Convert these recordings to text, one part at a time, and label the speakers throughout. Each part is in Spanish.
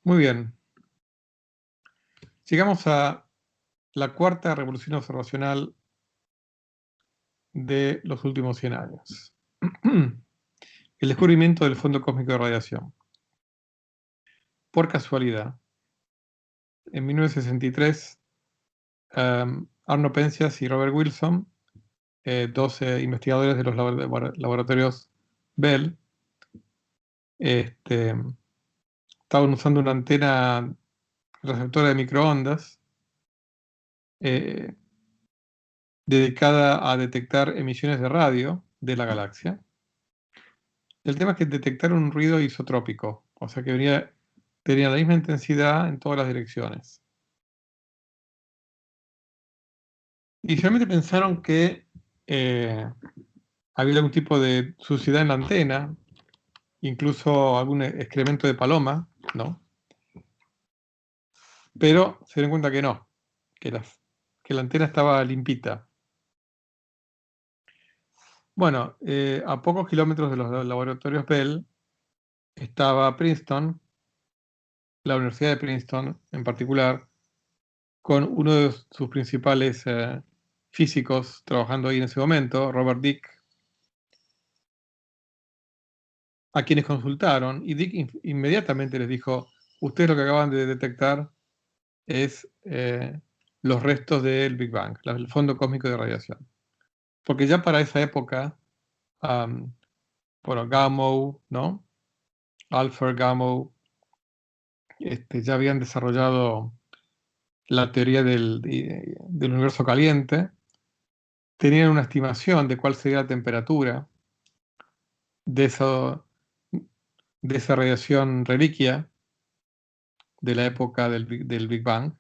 Speaker 1: Muy bien. Llegamos a la cuarta revolución observacional de los últimos 100 años. El descubrimiento del fondo cósmico de radiación. Por casualidad, en 1963, Arno Penzias y Robert Wilson, 12 investigadores de los laboratorios Bell, estaban usando una antena receptora de microondas eh, dedicada a detectar emisiones de radio de la galaxia. El tema es que detectaron un ruido isotrópico, o sea que tenía la misma intensidad en todas las direcciones. Inicialmente pensaron que había algún tipo de suciedad en la antena, incluso algún excremento de paloma, ¿no? Pero se dieron cuenta que no, que la antena estaba limpita. Bueno, a pocos kilómetros de los laboratorios Bell estaba Princeton, la Universidad de Princeton en particular, con uno de sus principales físicos trabajando ahí en ese momento, Robert Dicke, a quienes consultaron, y Dicke inmediatamente les dijo: ustedes lo que acaban de detectar es los restos del Big Bang, el fondo cósmico de radiación. Porque ya para esa época, bueno, Gamow, ¿no? Alfred Gamow, ya habían desarrollado la teoría del universo caliente, tenían una estimación de cuál sería la temperatura de, de esa radiación reliquia de la época del Big Bang.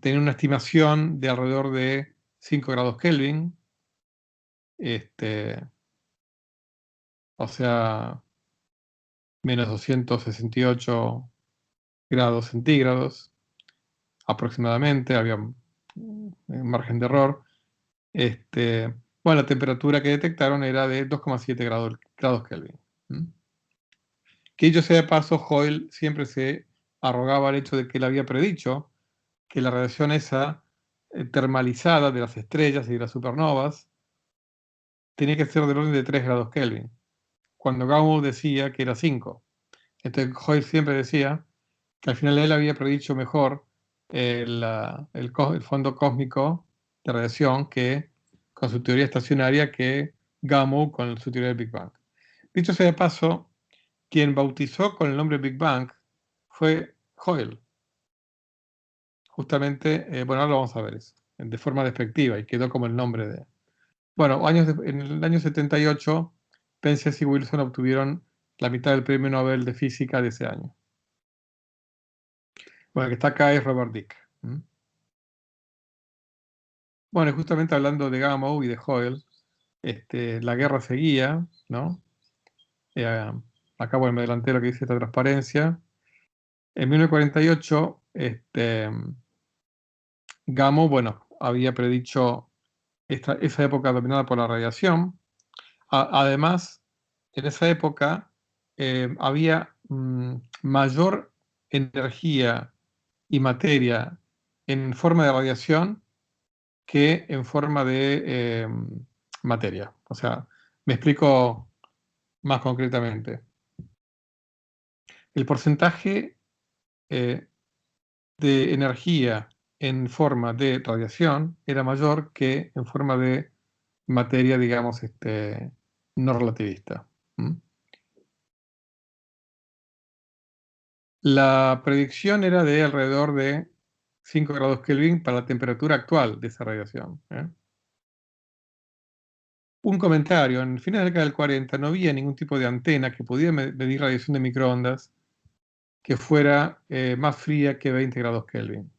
Speaker 1: Tenía una estimación de alrededor de 5 grados Kelvin, o sea, menos 268 grados centígrados aproximadamente, había un margen de error. Bueno, la temperatura que detectaron era de 2,7 grados Kelvin. Que dicho sea de paso, Hoyle siempre se arrogaba el hecho de que él había predicho que la radiación esa termalizada de las estrellas y de las supernovas tenía que ser del orden de 3 grados Kelvin, cuando Gamow decía que era 5. Entonces Hoyle siempre decía que al final él había predicho mejor el fondo cósmico de radiación que con su teoría estacionaria que Gamow con su teoría del Big Bang. Dicho sea de paso, quien bautizó con el nombre Big Bang fue Hoyle. Justamente, bueno, ahora lo vamos a ver eso, de forma despectiva, y quedó como el nombre de... Bueno, en el año 78, Penzias y Wilson obtuvieron la mitad del premio Nobel de Física de ese año. Bueno, el que está acá es Robert Dicke. Bueno, y justamente hablando de Gamow y de Hoyle, la guerra seguía, ¿no? Acá, bueno, me adelanté lo que dice esta transparencia. En 1948, Gamow, bueno, había predicho esa época dominada por la radiación. Además, en esa época había mayor energía y materia en forma de radiación que en forma de materia. O sea, me explico más concretamente. El porcentaje de energía en forma de radiación era mayor que en forma de materia, digamos, no relativista. La predicción era de alrededor de 5 grados Kelvin para la temperatura actual de esa radiación. Un comentario: en el final de la década del 40 no había ningún tipo de antena que pudiera medir radiación de microondas que fuera más fría que 20 grados Kelvin.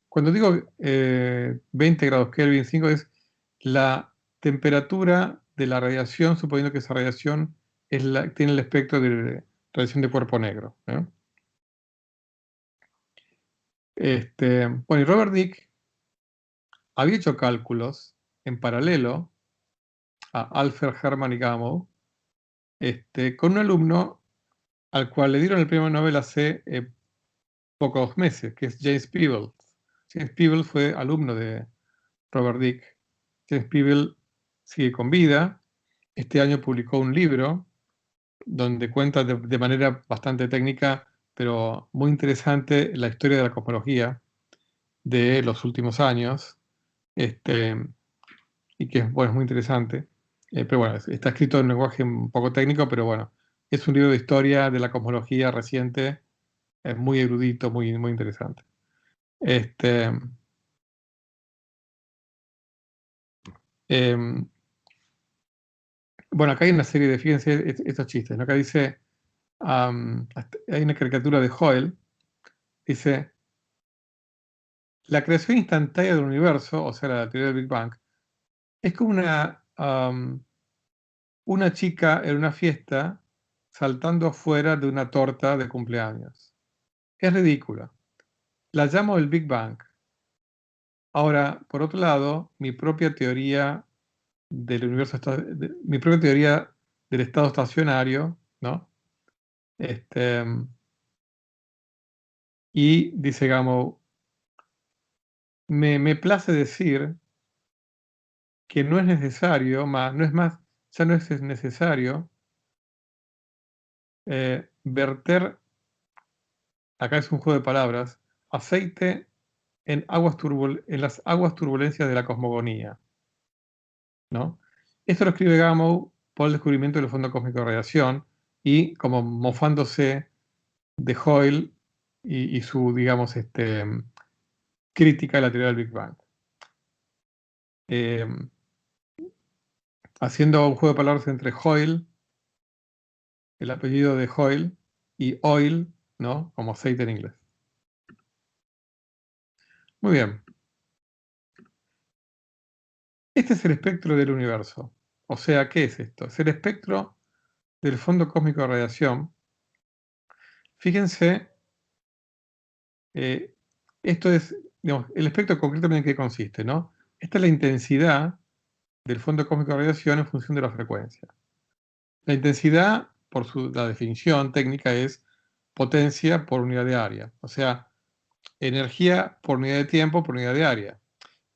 Speaker 1: Cuando digo 20 grados Kelvin, 5 es la temperatura de la radiación, suponiendo que esa radiación tiene el espectro de radiación de cuerpo negro. Bueno, y Robert Dicke había hecho cálculos en paralelo a Alfred Herman y Gamow, con un alumno al cual le dieron el premio Nobel hace pocos meses, que es James Peebles. James Peebles fue alumno de Robert Dicke. James Peebles sigue con vida. Este año publicó un libro donde cuenta de manera bastante técnica, pero muy interesante, la historia de la cosmología de los últimos años, y que bueno, es muy interesante. Pero bueno, está escrito en un lenguaje un poco técnico, pero bueno, es un libro de historia de la cosmología reciente, es muy erudito, muy, muy interesante. Em, bueno, acá hay una serie de, fíjense estos chistes, ¿no? Acá dice, hay una caricatura de Hoyle, dice, la creación instantánea del universo, o sea, la teoría del Big Bang, es como una chica en una fiesta saltando afuera de una torta de cumpleaños. Es ridícula. La llamo el Big Bang. Ahora, por otro lado, mi propia teoría del universo, mi propia teoría del estado estacionario, ¿no? Y dice Gamow, me place decir que no es necesario, ya no es necesario verter, acá es un juego de palabras, aceite en las aguas turbulencias de la cosmogonía, ¿no? Esto lo escribe Gamow por el descubrimiento del fondo cósmico de radiación y como mofándose de Hoyle y su, digamos, crítica de la teoría del Big Bang. Eh, Haciendo un juego de palabras entre Hoyle, el apellido de Hoyle, y oil, ¿no? Como aceite en inglés. Muy bien. Este es el espectro del universo. O sea, ¿qué es esto? Es el espectro del fondo cósmico de radiación. Fíjense, esto es, digamos, el espectro concretamente en qué consiste, ¿no? Esta es la intensidad del fondo cósmico de radiación en función de la frecuencia. La intensidad, por la definición técnica, es potencia por unidad de área. O sea, energía por unidad de tiempo por unidad de área.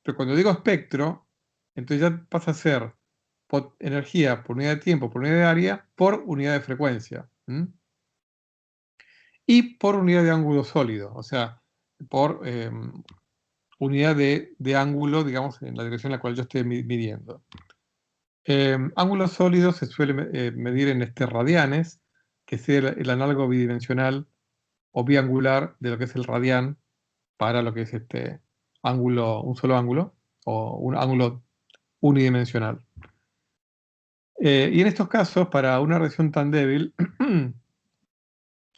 Speaker 1: Pero cuando digo espectro, entonces ya pasa a ser energía por unidad de tiempo por unidad de área por unidad de frecuencia. Y por unidad de ángulo sólido, o sea, por unidad de ángulo, digamos, en la dirección en la cual yo estoy midiendo. Ángulos sólidos se suele medir en radianes, que es el análogo bidimensional o biangular de lo que es el radián para lo que es ángulo, un solo ángulo, o un ángulo unidimensional. Y en estos casos, para una radiación tan débil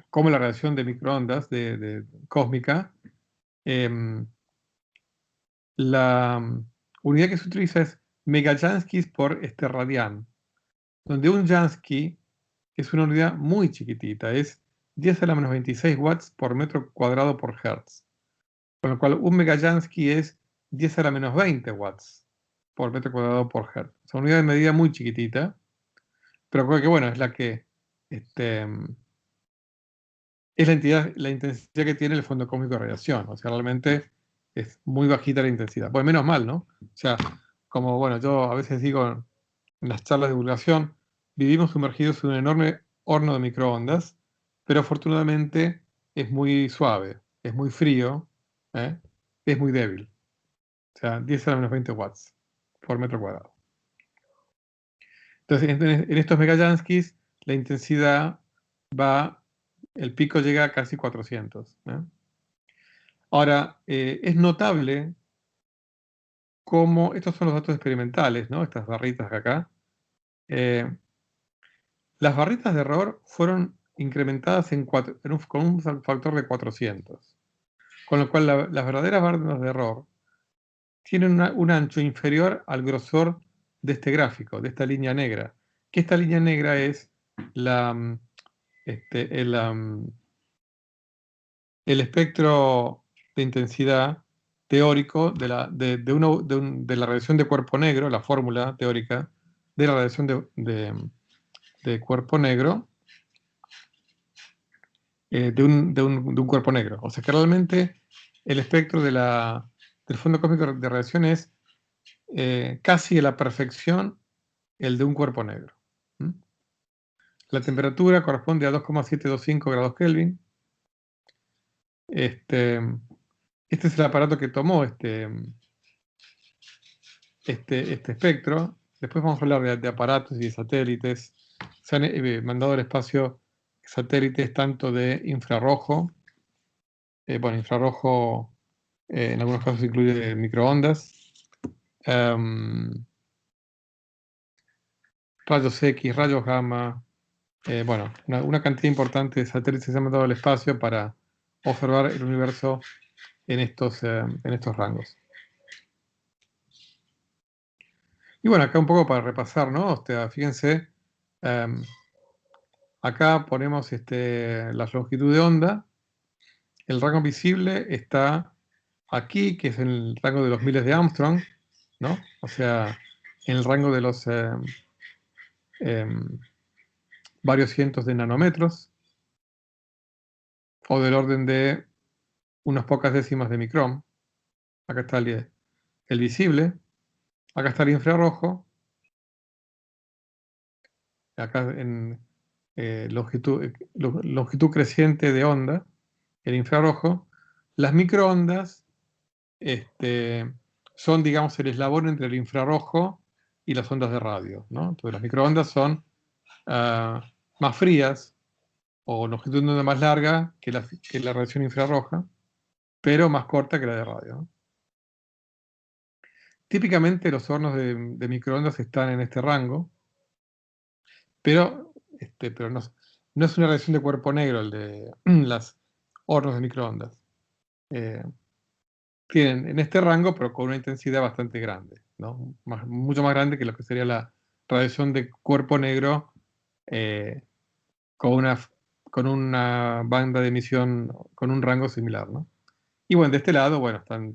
Speaker 1: como la radiación de microondas cósmica, la unidad que se utiliza es megajanskis por radián, donde un Jansky es una unidad muy chiquitita, es 10 a la menos 26 watts por metro cuadrado por hertz, con lo cual un megajansky es 10 a la menos 20 watts por metro cuadrado por hertz. Es una unidad de medida muy chiquitita, pero creo que bueno, es la que es la intensidad que tiene el fondo cósmico de radiación. O sea, realmente es muy bajita la intensidad. Pues menos mal, ¿no? O sea, como bueno, yo a veces digo en las charlas de divulgación, vivimos sumergidos en un enorme horno de microondas, pero afortunadamente es muy suave, es muy frío, ¿eh? Es muy débil. O sea, 10 a la menos 20 watts por metro cuadrado. Entonces, en estos megajanskis, la intensidad el pico llega a casi 400. Ahora, es notable cómo, estos son los datos experimentales, ¿no? Estas barritas de acá. Las barritas de error fueron incrementadas con un factor de 400. Con lo cual, las verdaderas barras de error tienen un ancho inferior al grosor de este gráfico, de esta línea negra. Que esta línea negra es el espectro de intensidad teórico de la radiación de cuerpo negro, la fórmula teórica de la radiación de cuerpo negro, de un cuerpo negro. O sea que realmente el espectro del fondo cósmico de radiación es casi a la perfección el de un cuerpo negro. ¿Mm? La temperatura corresponde a 2,725 grados Kelvin. Este es el aparato que tomó este espectro. Después vamos a hablar de aparatos y de satélites. Se han mandado al espacio satélites tanto de infrarrojo, infrarrojo en algunos casos incluye microondas, rayos X, rayos gamma, una cantidad importante de satélites se han mandado al espacio para observar el universo en estos rangos. Y bueno, acá un poco para repasar, ¿no? O sea, fíjense, acá ponemos la longitud de onda. El rango visible está aquí, que es el rango de los miles de Armstrong, ¿no? O sea, en el rango de los varios cientos de nanómetros, o del orden de unas pocas décimas de micrón. Acá está el visible, acá está el infrarrojo, acá en longitud creciente de onda, el infrarrojo. Las microondas son, digamos, el eslabón entre el infrarrojo y las ondas de radio, ¿no? Entonces las microondas son más frías o longitud de onda más larga que la radiación infrarroja, pero más corta que la de radio, ¿no? Típicamente los hornos de microondas están en este rango, pero no es una radiación de cuerpo negro el de los hornos de microondas. Tienen en este rango, pero con una intensidad bastante grande, ¿no? Mucho más grande que lo que sería la radiación de cuerpo negro eh, con una banda de emisión, con un rango similar, ¿no? Y bueno, de este lado,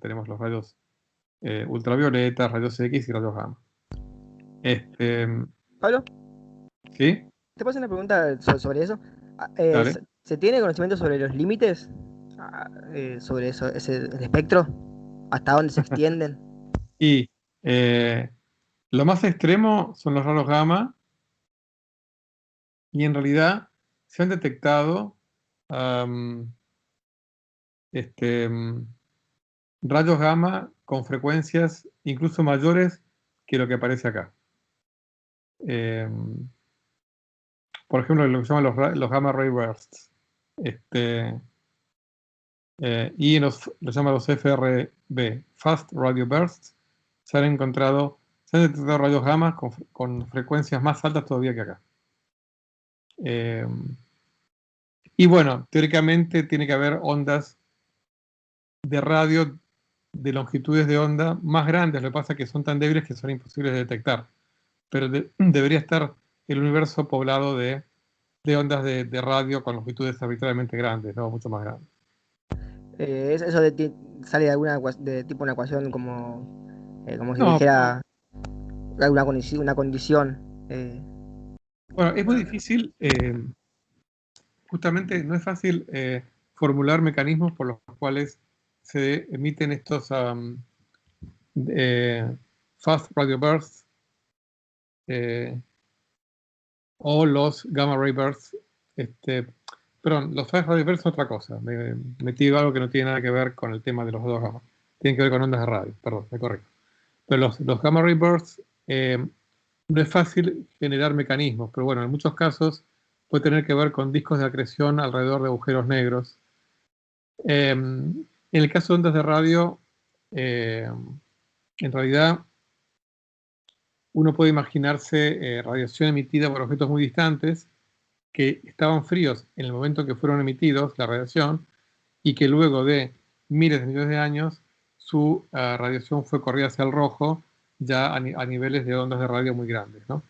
Speaker 1: tenemos los rayos ultravioleta, rayos X y rayos gamma.
Speaker 2: Pablo,
Speaker 1: ¿Sí?
Speaker 2: te puedo hacer una pregunta sobre eso.
Speaker 1: Dale.
Speaker 2: ¿Se tiene conocimiento sobre los límites? Sobre eso, el espectro, hasta dónde se extienden.
Speaker 1: Y lo más extremo son los rayos gamma, y en realidad se han detectado am, este, mm, rayos gamma con frecuencias incluso mayores que lo que aparece acá. Por ejemplo, lo que se llaman los gamma ray bursts. Y los llaman los FRB, Fast Radio Bursts. Se han detectado rayos gamma con frecuencias más altas todavía que acá. Y bueno, teóricamente tiene que haber ondas de radio de longitudes de onda más grandes. Lo que pasa es que son tan débiles que son imposibles de detectar. Pero debería estar el universo poblado de ondas de radio con longitudes arbitrariamente grandes, ¿no? Mucho más grandes.
Speaker 2: Eso sale de de tipo una ecuación como si
Speaker 1: No,
Speaker 2: dijera una condición.
Speaker 1: bueno, es muy difícil, justamente no es fácil formular mecanismos por los cuales se emiten estos eh, fast radio bursts o los gamma ray bursts. Perdón, los fast radio bursts son otra cosa. Me metí algo que no tiene nada que ver con el tema de los dos gamma. Tienen que ver con ondas de radio, perdón, me corrijo. Pero los gamma ray bursts no es fácil generar mecanismos, pero bueno, en muchos casos puede tener que ver con discos de acreción alrededor de agujeros negros. En el caso de ondas de radio, en realidad uno puede imaginarse radiación emitida por objetos muy distantes que estaban fríos en el momento que fueron emitidos, la radiación, y que luego de miles de millones de años su radiación fue corrida hacia el rojo ya a niveles de ondas de radio muy grandes, ¿no?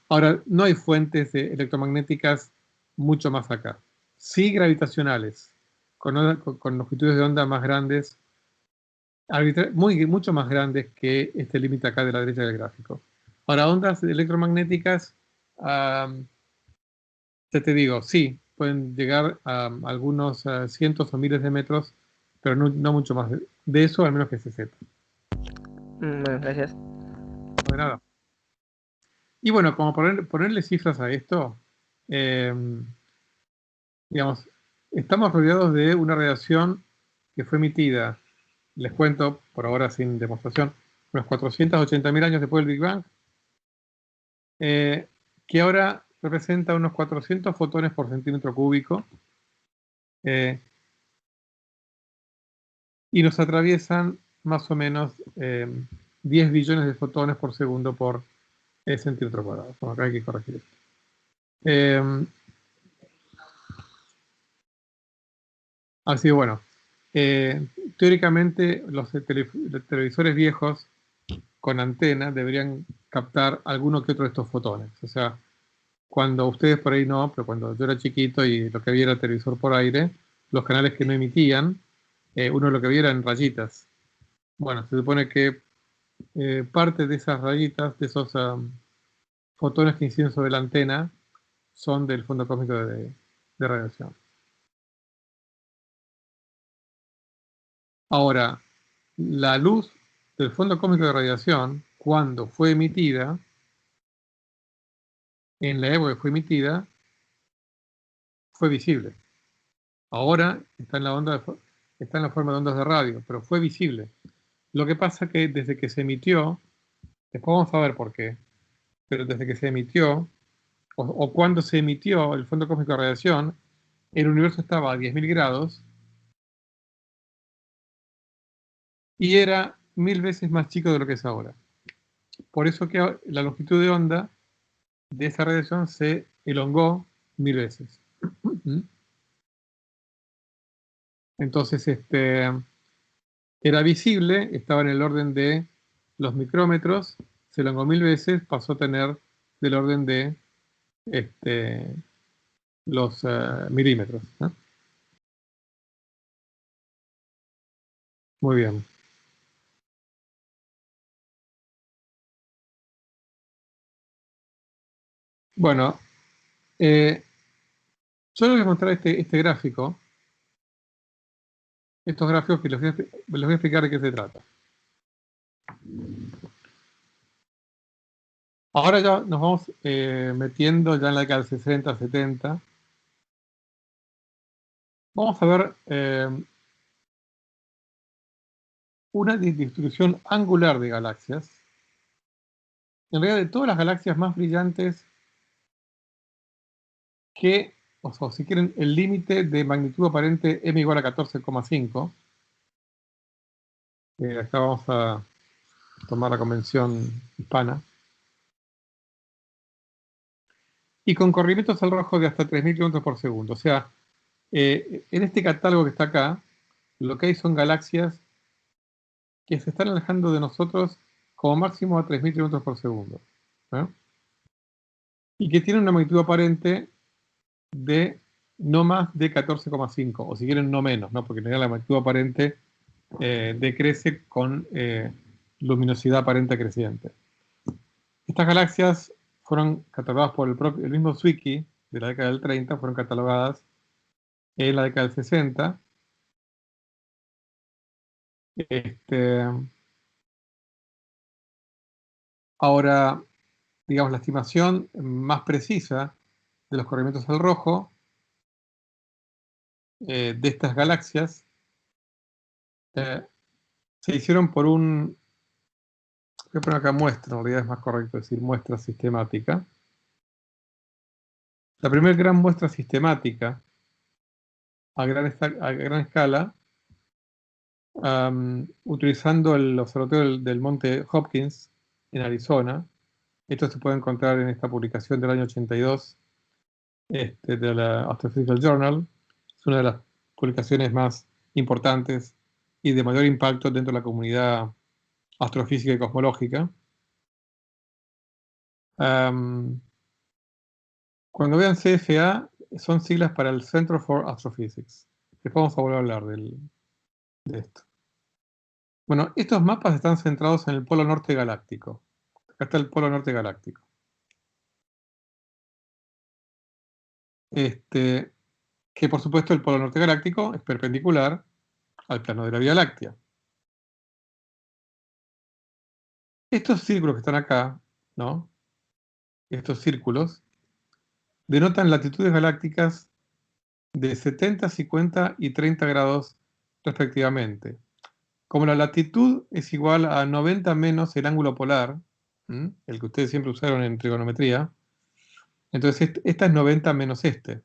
Speaker 1: Ahora, no hay fuentes electromagnéticas mucho más acá. Sí gravitacionales, con longitudes de onda más grandes, mucho más grandes que este límite acá de la derecha del gráfico. Ahora, ondas electromagnéticas, ya te digo, sí, pueden llegar a algunos cientos o miles de metros, pero no mucho más de eso, al menos que se sepa.
Speaker 2: Bueno, gracias.
Speaker 1: No, de nada. Y bueno, como ponerle cifras a esto, eh, digamos, estamos rodeados de una radiación que fue emitida, les cuento por ahora sin demostración, unos 480.000 años después del Big Bang, que ahora representa unos 400 fotones por centímetro cúbico, eh, y nos atraviesan más o menos 10 billones de fotones por segundo por centímetro cuadrado. Bueno, acá hay que corregir esto. Así que bueno, teóricamente los televisores viejos con antena deberían captar alguno que otro de estos fotones. O sea, cuando ustedes por ahí no, pero cuando yo era chiquito y lo que había era televisor por aire, los canales que no emitían, uno lo que veía eran rayitas. Bueno, se supone que parte de esas rayitas, de esos fotones que inciden sobre la antena, son del fondo cósmico de radiación. Ahora, la luz del fondo cósmico de radiación, cuando fue emitida, en la época que fue emitida, fue visible. Ahora está en está en la forma de ondas de radio, pero fue visible. Lo que pasa que desde que se emitió, después vamos a ver por qué, pero desde que se emitió, o cuando se emitió el fondo cósmico de radiación, el universo estaba a 10.000 grados y era 1000 veces más chico de lo que es ahora. Por eso que la longitud de onda de esa radiación se elongó 1000 veces. Entonces, era visible, estaba en el orden de los micrómetros, se elongó 1000 veces, pasó a tener del orden de este, los milímetros, ¿no? Muy bien. Bueno, yo les voy a mostrar este gráfico, estos gráficos que les voy a explicar de qué se trata. Ahora ya nos vamos metiendo ya en la década del 60, 70. Vamos a ver una distribución angular de galaxias. En realidad, de todas las galaxias más brillantes que, o sea, si quieren, el límite de magnitud aparente m igual a 14,5. Acá vamos a tomar la convención hispana. Y con corrimientos al rojo de hasta 3.000 km por segundo. O sea, en este catálogo que está acá, lo que hay son galaxias que se están alejando de nosotros como máximo a 3.000 km por segundo. ¿Eh? Y que tienen una magnitud aparente de no más de 14,5, o si quieren no menos, ¿no? Porque en realidad la magnitud aparente decrece con luminosidad aparente creciente. Estas galaxias fueron catalogadas por el mismo Zwicky de la década del 30, fueron catalogadas en la década del 60. Este, ahora, digamos, la estimación más precisa de los corrimientos al rojo de estas galaxias eh, se hicieron por voy a poner acá muestra, en realidad es más correcto decir muestra sistemática. La primera gran muestra sistemática a gran escala, utilizando el observatorio del Monte Hopkins en Arizona. Esto se puede encontrar en esta publicación del año 82 de la Astrophysical Journal. Es una de las publicaciones más importantes y de mayor impacto dentro de la comunidad astrofísica y cosmológica. Cuando vean CFA, son siglas para el Center for Astrophysics. Después vamos a volver a hablar de esto. Bueno, estos mapas están centrados en el polo norte galáctico. Acá está el polo norte galáctico. que por supuesto el polo norte galáctico es perpendicular al plano de la Vía Láctea. Estos círculos que están acá, ¿no? Estos círculos denotan latitudes galácticas de 70, 50 y 30 grados respectivamente. Como la latitud es igual a 90 menos el ángulo polar, el que ustedes siempre usaron en trigonometría, entonces esta es 90 menos este.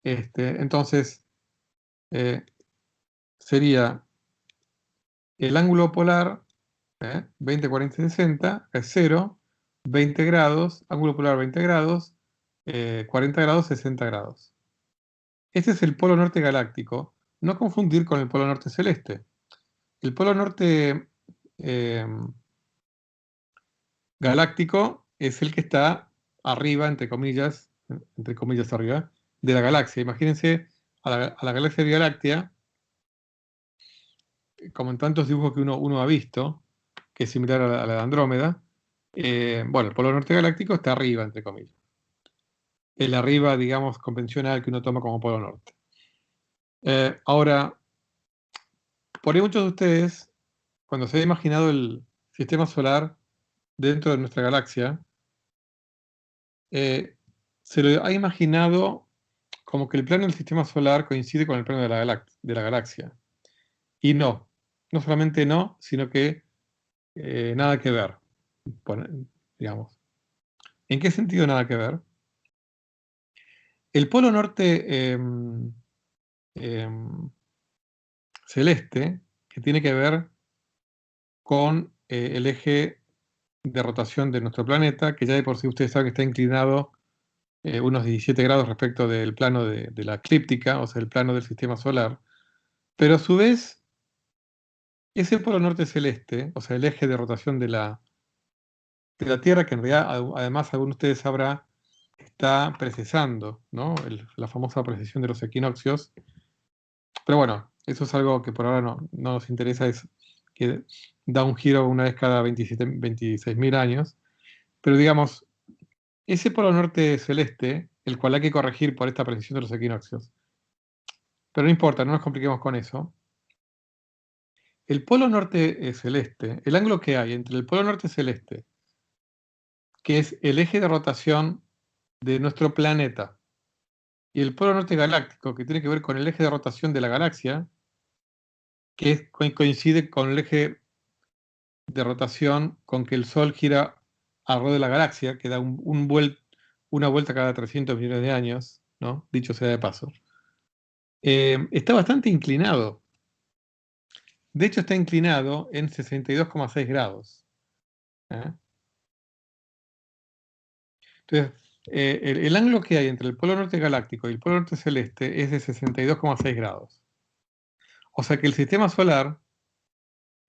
Speaker 1: Entonces, sería el ángulo polar, 20, 40, 60, es 0, 20 grados, ángulo polar 20 grados, 40 grados, 60 grados. Este es el polo norte galáctico, no confundir con el polo norte celeste. El polo norte galáctico es el que está arriba, entre comillas arriba, de la galaxia. Imagínense a la galaxia Vía Láctea, como en tantos dibujos que uno ha visto, que es similar a la de Andrómeda. Bueno, el polo norte galáctico está arriba, entre comillas. El arriba, digamos, convencional que uno toma como polo norte. Ahora, por ahí muchos de ustedes, cuando se ha imaginado el sistema solar dentro de nuestra galaxia, se lo ha imaginado como que el plano del sistema solar coincide con el plano de la galaxia. Y no solamente no, sino que nada que ver, digamos. ¿En qué sentido nada que ver? El polo norte celeste, que tiene que ver con el eje de rotación de nuestro planeta, que ya de por sí ustedes saben que está inclinado unos 17 grados respecto del plano de la eclíptica, o sea, el plano del sistema solar, pero a su vez, ese polo norte celeste, o sea, el eje de rotación de la Tierra, que en realidad, además, algunos de ustedes sabrá, está precesando, ¿no? La famosa precesión de los equinoccios. Pero bueno, eso es algo que por ahora no nos interesa, es que da un giro una vez cada 26.000 años. Pero digamos, ese polo norte celeste, el cual hay que corregir por esta precesión de los equinoccios. Pero no importa, no nos compliquemos con eso. El polo norte celeste, el ángulo que hay entre el polo norte celeste, que es el eje de rotación de nuestro planeta, y el polo norte galáctico, que tiene que ver con el eje de rotación de la galaxia, que coincide con el eje de rotación con que el Sol gira alrededor de la galaxia, que da una vuelta cada 300 millones de años, ¿no? Dicho sea de paso. Está bastante inclinado. De hecho, está inclinado en 62,6 grados. Entonces, el ángulo que hay entre el polo norte galáctico y el polo norte celeste es de 62,6 grados. O sea que el sistema solar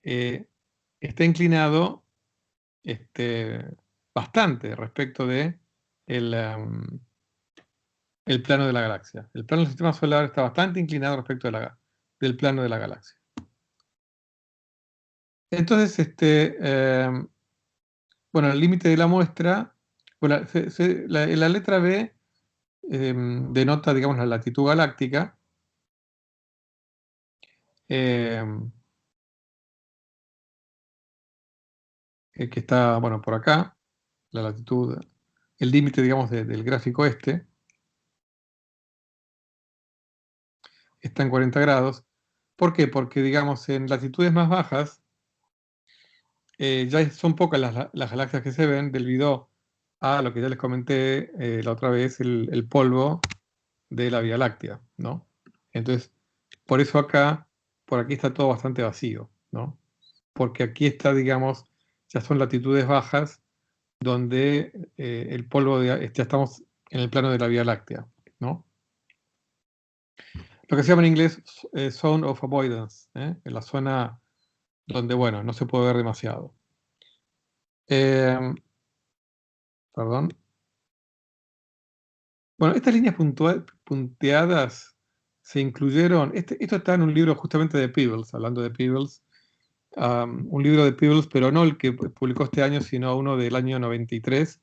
Speaker 1: está inclinado bastante respecto de el plano de la galaxia. El plano del sistema solar está bastante inclinado respecto del plano de la galaxia. Entonces, bueno, el límite de la muestra, bueno, la letra B denota, digamos, la latitud galáctica. Que está, bueno, por acá, la latitud, el límite, digamos, del gráfico este, está en 40 grados. ¿Por qué? Porque, digamos, en latitudes más bajas, ya son pocas las galaxias que se ven debido a lo que ya les comenté la otra vez, el polvo de la Vía Láctea, ¿no? Entonces, por eso acá, por aquí está todo bastante vacío, ¿no? Porque aquí está, digamos, ya son latitudes bajas donde el polvo, ya estamos en el plano de la Vía Láctea, ¿no? Lo que se llama en inglés zone of avoidance, en la zona donde, bueno, no se puede ver demasiado. Perdón. Bueno, estas líneas punteadas se incluyeron, esto está en un libro justamente de Peebles, hablando de Peebles, un libro de Peebles, pero no el que publicó este año, sino uno del año 93,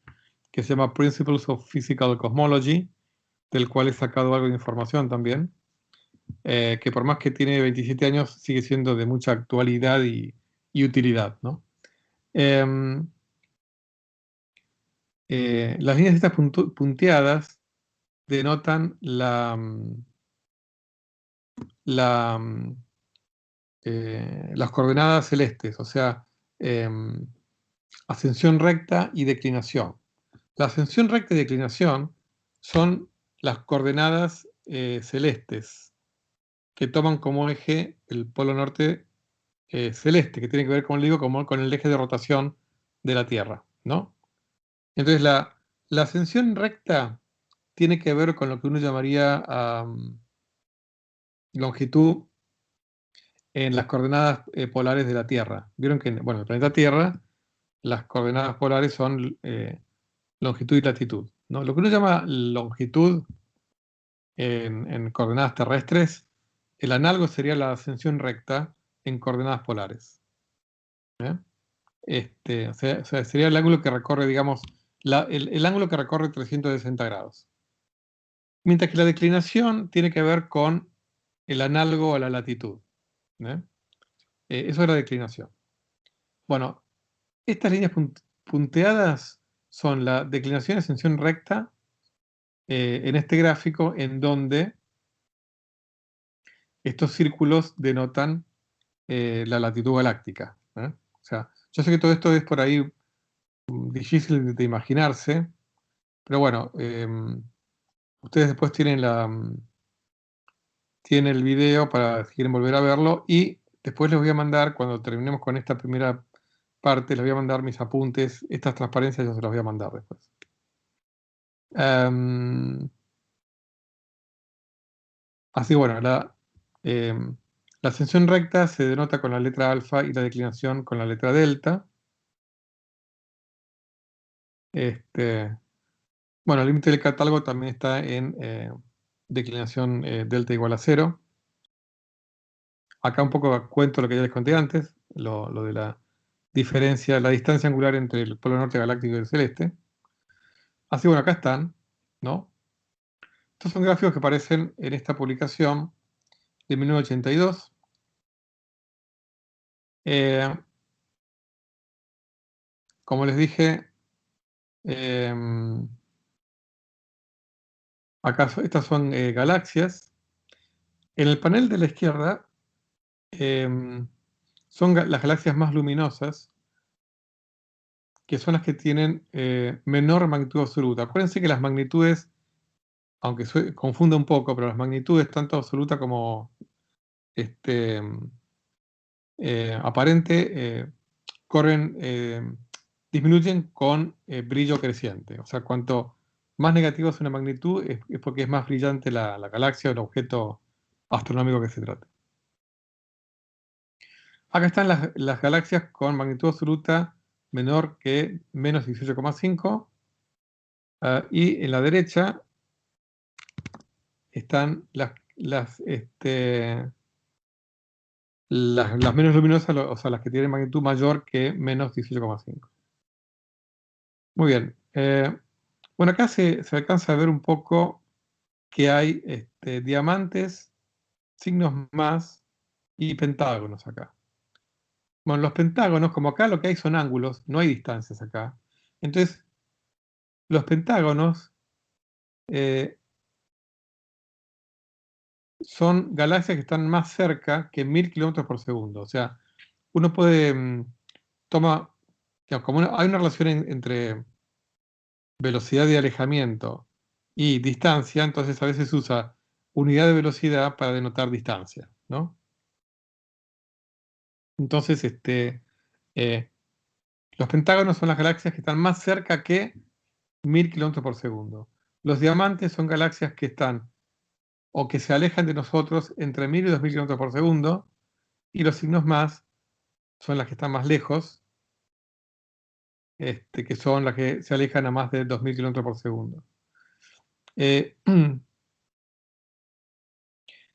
Speaker 1: que se llama Principles of Physical Cosmology, del cual he sacado algo de información también, que por más que tiene 27 años, sigue siendo de mucha actualidad y utilidad, ¿no? Las líneas estas punteadas denotan las coordenadas celestes, o sea, ascensión recta y declinación. La ascensión recta y declinación son las coordenadas celestes que toman como eje el polo norte celeste, que tiene que ver, como le digo, con el eje de rotación de la Tierra, ¿no? Entonces, la ascensión recta tiene que ver con lo que uno llamaría longitud en las coordenadas polares de la Tierra. Vieron que, bueno, el planeta Tierra, las coordenadas polares son longitud y latitud, ¿no? Lo que uno llama longitud en coordenadas terrestres, el análogo sería la ascensión recta en coordenadas polares. ¿Eh? O sea, sería el ángulo que recorre, digamos, el ángulo que recorre 360 grados. Mientras que la declinación tiene que ver con el análogo a la latitud. ¿Eh? Eso es la declinación. Bueno, estas líneas punteadas son la declinación y ascensión recta en este gráfico, en donde estos círculos denotan la latitud galáctica. O sea, yo sé que todo esto es por ahí difícil de imaginarse, pero bueno, ustedes después tienen el video para si quieren volver a verlo, y después les voy a mandar, cuando terminemos con esta primera parte, les voy a mandar mis apuntes, estas transparencias yo se las voy a mandar después. Así bueno, la ascensión recta se denota con la letra alfa y la declinación con la letra delta. Bueno, el límite del catálogo también está en declinación delta igual a 0. Acá un poco cuento lo que ya les conté antes, lo de la diferencia, la distancia angular entre el polo norte galáctico y el celeste. Así bueno, acá están, ¿no? Estos son gráficos que aparecen en esta publicación de 1982. Como les dije, acá estas son galaxias. En el panel de la izquierda son las galaxias más luminosas, que son las que tienen menor magnitud absoluta. Acuérdense que las magnitudes, aunque confunda un poco, pero las magnitudes, tanto absoluta como aparente, disminuyen con brillo creciente. O sea, cuanto más negativa es una magnitud, es porque es más brillante la galaxia o el objeto astronómico que se trata. Acá están las galaxias con magnitud absoluta menor que menos 18,5. Y en la derecha están las menos luminosas, o sea, las que tienen magnitud mayor que menos 18,5. Muy bien. Bueno, acá se alcanza a ver un poco que hay diamantes, signos más y pentágonos acá. Bueno, los pentágonos, como acá lo que hay son ángulos, no hay distancias acá. Entonces, los pentágonos son galaxias que están más cerca que 1000 kilómetros por segundo. O sea, uno puede, digamos, como hay una relación entre velocidad de alejamiento y distancia, entonces a veces usa unidad de velocidad para denotar distancia, ¿no? Entonces, los pentágonos son las galaxias que están más cerca que 1000 kilómetros por segundo. Los diamantes son galaxias que están o que se alejan de nosotros entre 1000 y 2000 kilómetros por segundo, y los signos más son las que están más lejos, que son las que se alejan a más de 2000 kilómetros por segundo.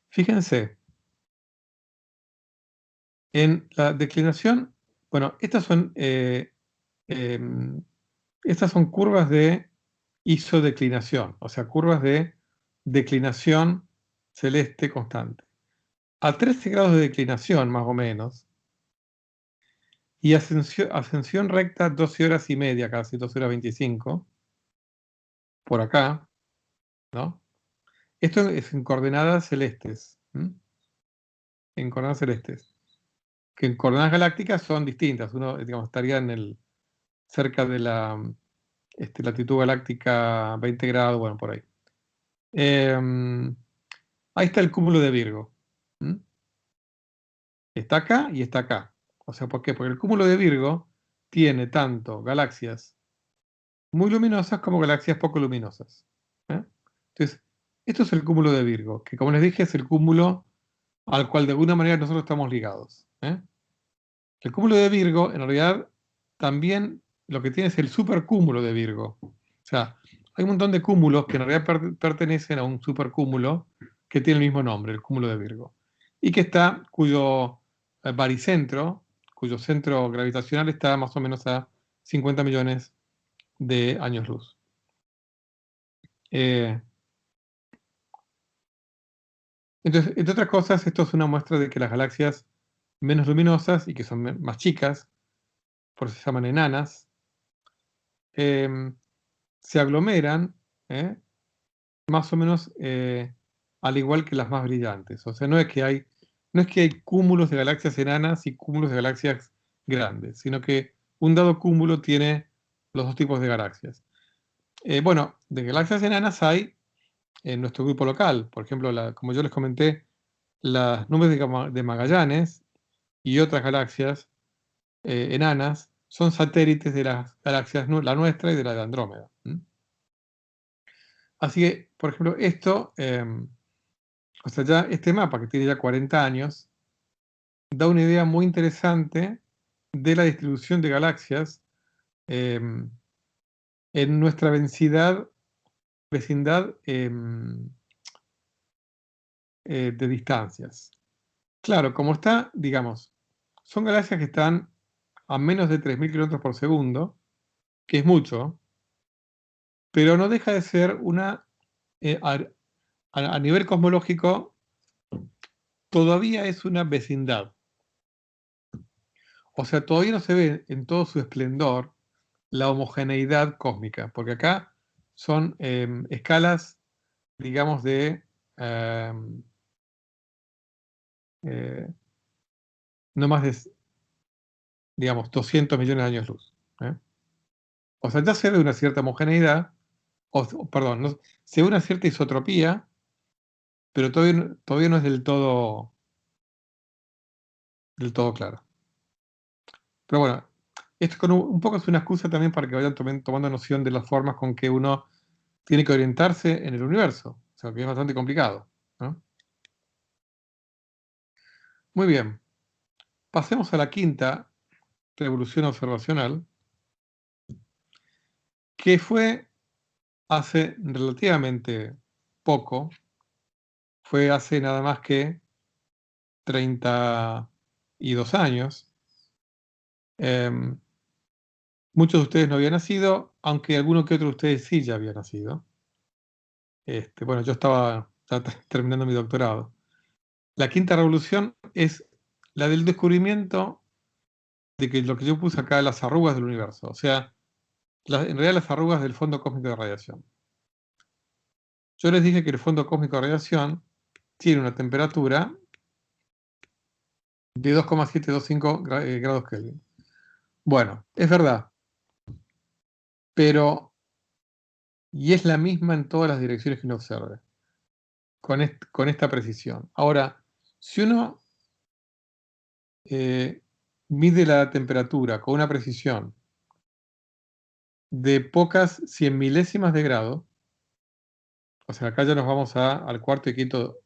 Speaker 1: Fíjense, en la declinación, bueno, estas son curvas de isodeclinación, o sea, curvas de declinación celeste constante. A 13 grados de declinación, más o menos, y ascensión recta 12 horas y media, casi 12 horas 25, por acá, ¿no? Esto es en coordenadas celestes, en coordenadas celestes, que en coordenadas galácticas son distintas. Uno, digamos, estaría cerca de la latitud galáctica 20 grados, bueno, por ahí. Ahí está el cúmulo de Virgo. Está acá y está acá. O sea, ¿por qué? Porque el cúmulo de Virgo tiene tanto galaxias muy luminosas como galaxias poco luminosas. Entonces, esto es el cúmulo de Virgo, que como les dije es el cúmulo al cual de alguna manera nosotros estamos ligados. El cúmulo de Virgo, en realidad, también lo que tiene es el supercúmulo de Virgo. O sea, hay un montón de cúmulos que en realidad pertenecen a un supercúmulo que tiene el mismo nombre, el cúmulo de Virgo. Y que está, cuyo baricentro, cuyo centro gravitacional está más o menos a 50 millones de años luz. Entonces, entre otras cosas, esto es una muestra de que las galaxias menos luminosas y que son más chicas, por eso se llaman enanas, se aglomeran más o menos al igual que las más brillantes. O sea, no es que hay cúmulos de galaxias enanas y cúmulos de galaxias grandes, sino que un dado cúmulo tiene los dos tipos de galaxias. Bueno, de galaxias enanas hay en nuestro grupo local. Por ejemplo, como yo les comenté, las nubes de Magallanes y otras galaxias enanas son satélites de las galaxias, la nuestra y de la de Andrómeda. Así que, por ejemplo, esto, o sea, ya este mapa que tiene ya 40 años, da una idea muy interesante de la distribución de galaxias en nuestra vecindad de distancias. Claro, como está, digamos, son galaxias que están a menos de 3.000 kilómetros por segundo, que es mucho, pero no deja de ser a nivel cosmológico, todavía es una vecindad. O sea, todavía no se ve en todo su esplendor la homogeneidad cósmica, porque acá son escalas, digamos, de eh, no más de, digamos, 200 millones de años luz. O sea, ya se ve una cierta homogeneidad, perdón, se ve una cierta isotropía, pero todavía no es del todo claro. Pero bueno, esto un poco es una excusa también para que vayan tomando noción de las formas con que uno tiene que orientarse en el universo, o sea, que es bastante complicado, ¿no? Muy bien, pasemos a la quinta revolución observacional, que fue hace relativamente poco, fue hace nada más que 32 años. Muchos de ustedes no habían nacido, aunque alguno que otro de ustedes sí ya había nacido. Bueno, yo estaba terminando mi doctorado. La quinta revolución es la del descubrimiento de que lo que yo puse acá, las arrugas del universo, o sea, en realidad las arrugas del fondo cósmico de radiación. Yo les dije que el fondo cósmico de radiación tiene una temperatura de 2,725 grados Kelvin. Bueno, es verdad, pero, y es la misma en todas las direcciones que uno observe, con esta precisión. Ahora, si uno mide la temperatura con una precisión de pocas 100 milésimas de grado, o sea, acá ya nos vamos al cuarto y quinto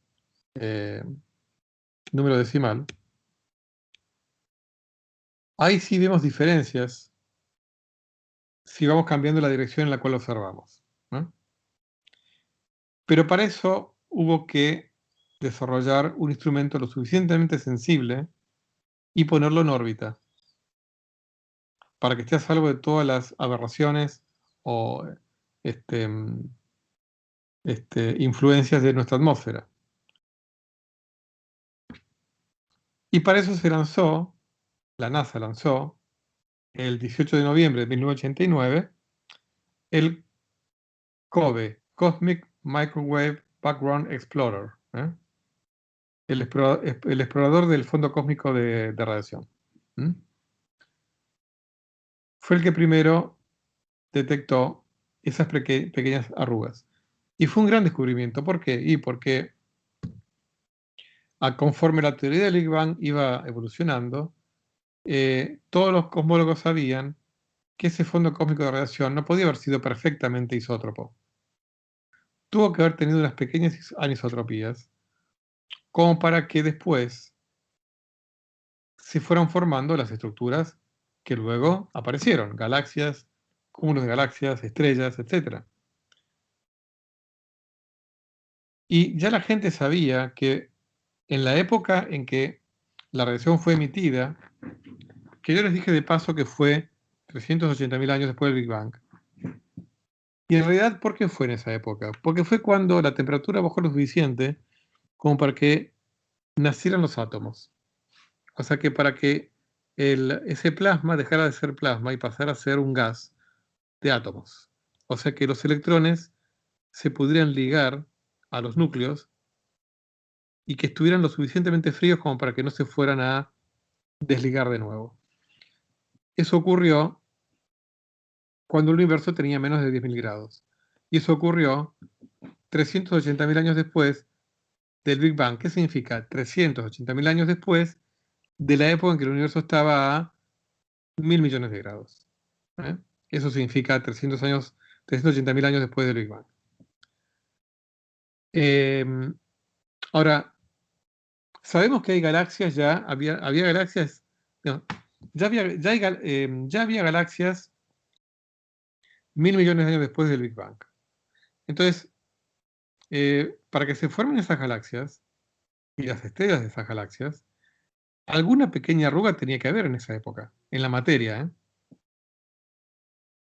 Speaker 1: número decimal, ahí sí vemos diferencias si vamos cambiando la dirección en la cual observamos, ¿no? Pero para eso hubo que desarrollar un instrumento lo suficientemente sensible y ponerlo en órbita, para que esté a salvo de todas las aberraciones o influencias de nuestra atmósfera. Y para eso la NASA lanzó, el 18 de noviembre de 1989, el COBE, Cosmic Microwave Background Explorer, el explorador del fondo cósmico de radiación. Fue el que primero detectó esas pequeñas arrugas. Y fue un gran descubrimiento. ¿Por qué? Y porque conforme la teoría del Big Bang iba evolucionando, todos los cosmólogos sabían que ese fondo cósmico de radiación no podía haber sido perfectamente isótropo. Tuvo que haber tenido unas pequeñas anisotropías, como para que después se fueran formando las estructuras que luego aparecieron: galaxias, cúmulos de galaxias, estrellas, etc. Y ya la gente sabía que en la época en que la radiación fue emitida, que yo les dije de paso que fue 380.000 años después del Big Bang. Y en realidad, ¿por qué fue en esa época? Porque fue cuando la temperatura bajó lo suficiente como para que nacieran los átomos. O sea que para que ese plasma dejara de ser plasma y pasara a ser un gas de átomos. O sea que los electrones se pudieran ligar a los núcleos y que estuvieran lo suficientemente fríos como para que no se fueran a desligar de nuevo. Eso ocurrió cuando el universo tenía menos de 10.000 grados. Y eso ocurrió 380.000 años después del Big Bang. ¿Qué significa? 380.000 años después de la época en que el universo estaba a 1.000 millones de grados. Eso significa 380.000 años después del Big Bang. Ahora, sabemos que hay galaxias ya, había galaxias, no, ya había galaxias 1.000 millones de años después del Big Bang. Entonces, para que se formen esas galaxias y las estrellas de esas galaxias, alguna pequeña arruga tenía que haber en esa época, en la materia,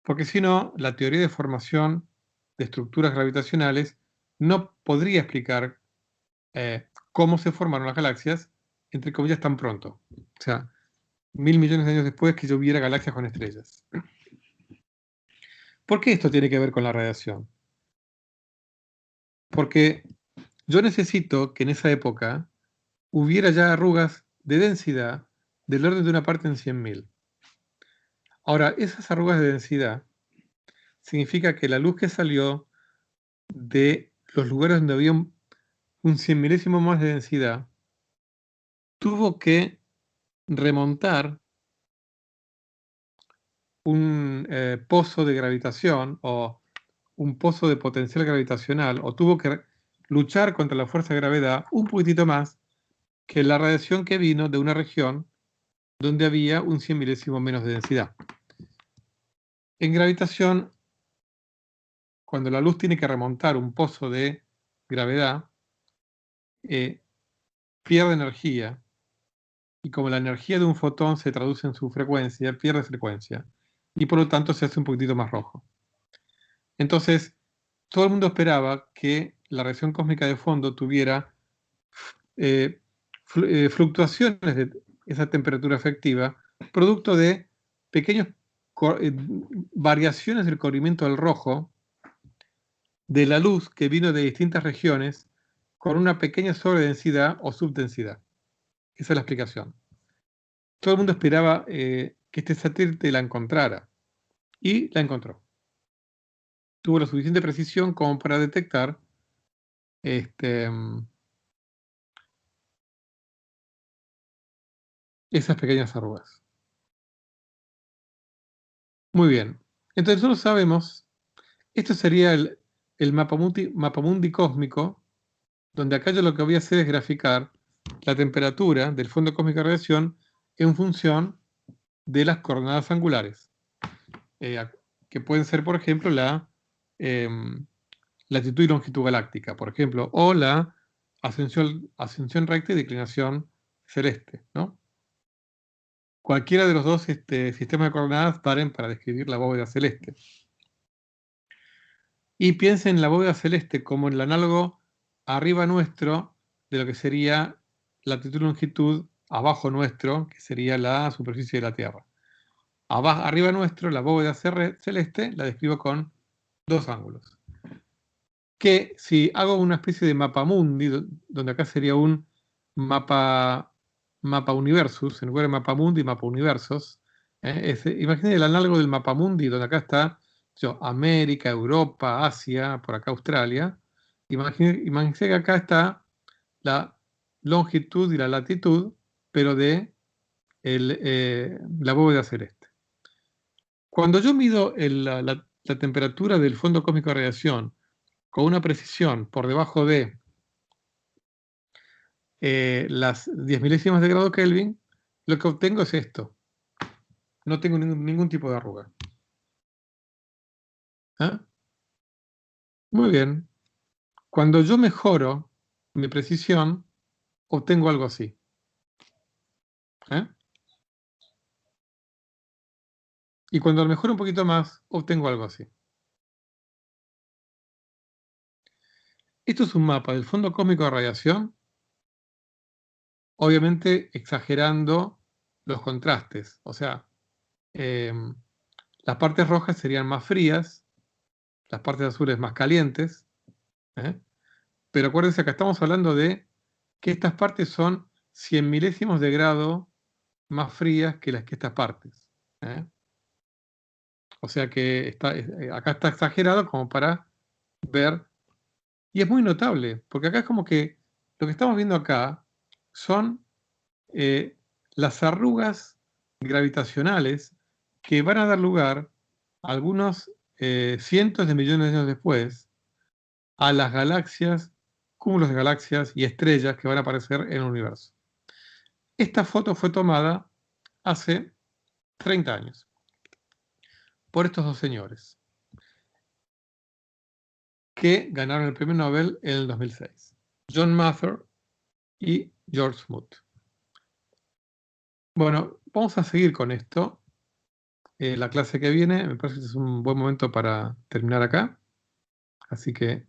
Speaker 1: porque si no, la teoría de formación de estructuras gravitacionales no podría explicar cómo se formaron las galaxias, entre comillas, tan pronto. O sea, 1.000 millones de años después que yo hubiera galaxias con estrellas. ¿Por qué esto tiene que ver con la radiación? Porque yo necesito que en esa época hubiera ya arrugas de densidad del orden de una parte en 100.000. Ahora, esas arrugas de densidad significa que la luz que salió de los lugares donde había un 100 milésimo más de densidad tuvo que remontar un pozo de gravitación o un pozo de potencial gravitacional, o tuvo que luchar contra la fuerza de gravedad un poquitito más que la radiación que vino de una región donde había un 100 milésimo menos de densidad. En gravitación, cuando la luz tiene que remontar un pozo de gravedad, pierde energía, y como la energía de un fotón se traduce en su frecuencia, pierde frecuencia, y por lo tanto se hace un poquitito más rojo. Entonces, todo el mundo esperaba que la radiación cósmica de fondo tuviera fluctuaciones de esa temperatura efectiva, producto de pequeñas variaciones del corrimiento del rojo de la luz que vino de distintas regiones con una pequeña sobredensidad o subdensidad. Esa es la explicación. Todo el mundo esperaba que este satélite la encontrara, y la encontró. Tuvo la suficiente precisión como para detectar esas pequeñas arrugas. Muy bien. Entonces nosotros sabemos, esto sería el mapamundi cósmico, donde acá yo lo que voy a hacer es graficar la temperatura del fondo cósmico de radiación en función de las coordenadas angulares, que pueden ser, por ejemplo, la latitud y longitud galáctica, por ejemplo, o la ascensión recta y declinación celeste, ¿no? Cualquiera de los dos sistemas de coordenadas valen para describir la bóveda celeste. Y piensen en la bóveda celeste como el análogo arriba nuestro de lo que sería latitud y longitud abajo nuestro, que sería la superficie de la Tierra. Arriba nuestro, la bóveda celeste, la describo con dos ángulos. Que si hago una especie de mapamundi, donde acá sería un mapa universus, en lugar de mapamundi, mapa universos, imaginen el análogo del mapamundi, donde acá está América, Europa, Asia, por acá Australia. Imagínense que acá está la longitud y la latitud, pero de la bóveda celeste. Cuando yo mido la temperatura del fondo cósmico de radiación con una precisión por debajo de las 10 milésimas de grado Kelvin, lo que obtengo es esto. No tengo ningún tipo de arruga. ¿Ah? Muy bien. Cuando yo mejoro mi precisión, obtengo algo así. ¿Eh? Y cuando lo mejoro un poquito más, obtengo algo así. Esto es un mapa del fondo cósmico de radiación, obviamente exagerando los contrastes. O sea, las partes rojas serían más frías, las partes azules más calientes. Pero acuérdense, acá estamos hablando de que estas partes son 100 milésimos de grado más frías que estas partes. O sea que acá está exagerado como para ver. Y es muy notable, porque acá es como que lo que estamos viendo acá son las arrugas gravitacionales que van a dar lugar algunos cientos de millones de años después a las galaxias, cúmulos de galaxias y estrellas que van a aparecer en el universo. Esta foto fue tomada hace 30 años por estos dos señores que ganaron el premio Nobel en el 2006, John Mather y George Smoot. Bueno, vamos a seguir con esto. La clase que viene, me parece que es un buen momento para terminar acá. Así que